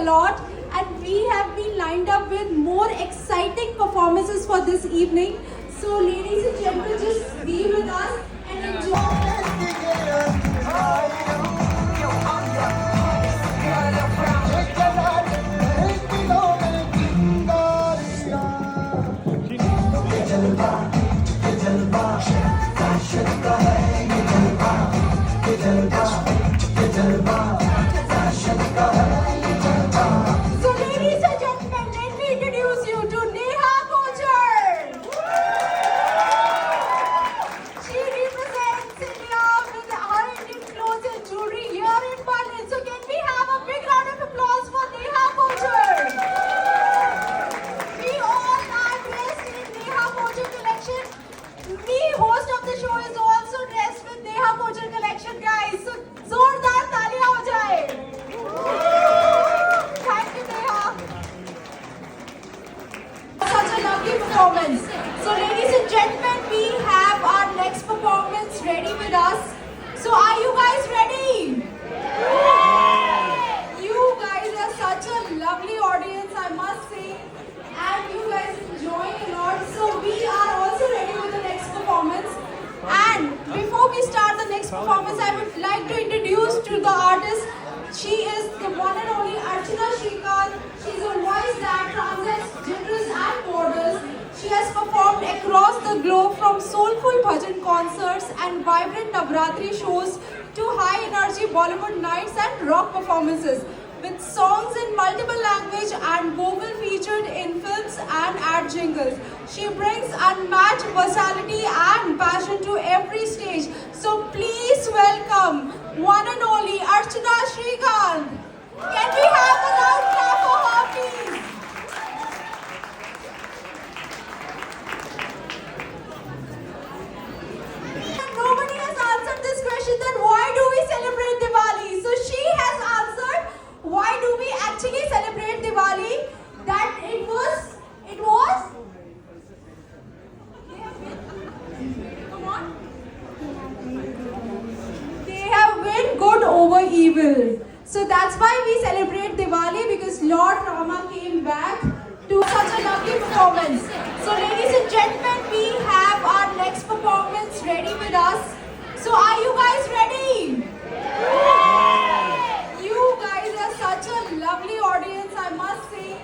lot, and we have been lined up with more exciting performances for this evening. So ladies and gentlemen, just be with us and enjoy. So ladies and gentlemen, let me introduce you to Neha Kochar. She represents India with her Indian clothes and jewelry here in Berlin. So can we have a big round of applause for Neha Kochar? We all are dressed in Neha Kochar collection. Me, host of the show, is also dressed with Neha Kochar collection, guys. So जोरदार तालियां हो जाए. Thank you, Neha. Such a lovely performance. So, ladies and gentlemen, we have our next performance ready with us. So, are you guys ready? You guys are such a lovely audience, I must say, and you guys enjoying a lot. So, we are also ready with the next performance. And before we start the next performance, I would like to introduce to the artist. She is the one and only Archana Shrikant. She is a voice that transcends genders and borders. She has performed across the globe from soulful bhajan concerts and vibrant Navratri shows to high-energy Bollywood nights and rock performances. With songs in multiple language and vocal featured in films and ad jingles. She brings unmatched versatility and passion to every stage. So please welcome one and only Archana Shrikant. Can we have a loud clap for her, please? Nobody has answered this question that why do we celebrate Diwali? So she has answered why do we actually celebrate Diwali? That it was come on. They have win good over evil. So that's why we celebrate Diwali, because Lord Rama came back to such a lovely performance. So ladies and gentlemen, we have our next performance ready with us. So are you guys ready? You guys are such a lovely audience, I must say,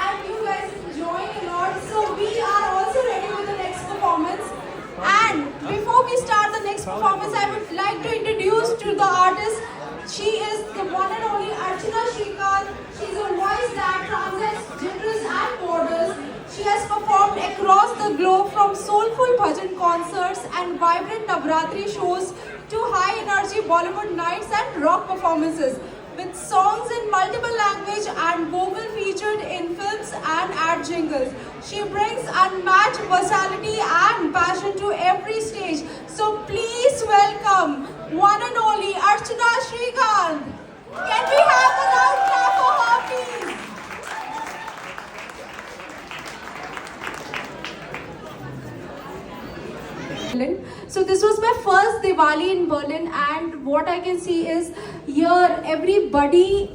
and you guys enjoying a lot. So we are also ready with the next performance. And before we start the next performance, I would like to introduce to the artist. She is the one and only Archana Shrikant. She is a voice that transcends genders and borders. She has performed across the globe from soulful bhajan concerts and vibrant Navratri shows to high-energy Bollywood nights and rock performances. With songs in multiple language and vocal featured in films and ad jingles. She brings unmatched versatility and passion to every stage. So please welcome one and only Archana Shrikant. Can we have a loud clap for her, please? So this was my first Diwali in Berlin, and what I can see is here everybody,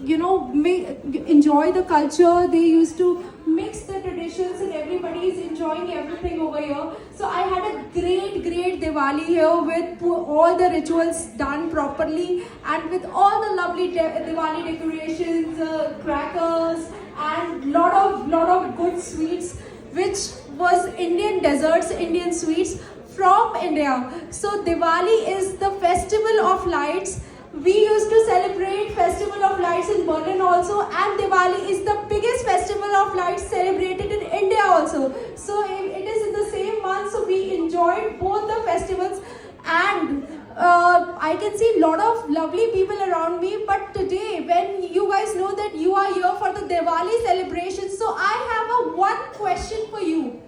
enjoy the culture. They used to mix the traditions and everybody is enjoying everything over here. So I had a great Diwali here with all the rituals done properly and with all the lovely Diwali decorations, crackers and lot of good sweets, which was Indian desserts, Indian sweets from India. So Diwali is the festival of lights. We used to celebrate Festival of Lights in Berlin also, and Diwali is the biggest festival of lights celebrated in India also. So it is in the same month, so we enjoyed both the festivals, and I can see a lot of lovely people around me. But today, when you guys know that you are here for the Diwali celebration, so I have one question for you.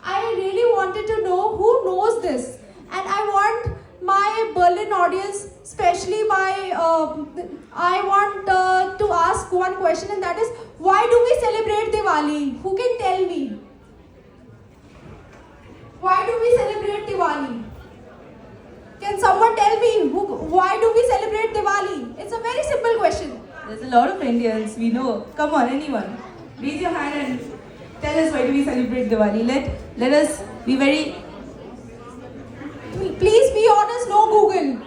I really wanted to know who knows this, and I want my Berlin audience, especially I want to ask one question, and that is, why do we celebrate Diwali? Who can tell me? Why do we celebrate Diwali? Can someone tell me why do we celebrate Diwali? It's a very simple question. There's a lot of Indians we know. Come on, anyone. Raise your hand and tell us why do we celebrate Diwali. Let us be very... Please be honest, no Google.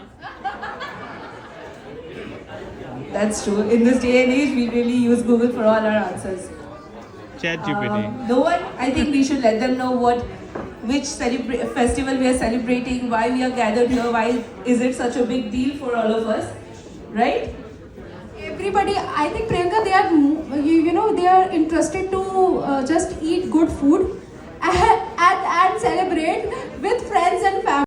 That's true. In this day and age, we really use Google for all our answers. ChatGPT. No one, I think we should let them know which festival we are celebrating, why we are gathered here, why is it such a big deal for all of us, right? Everybody, I think Priyanka, they are, they are interested to just eat good food and celebrate with friends and family.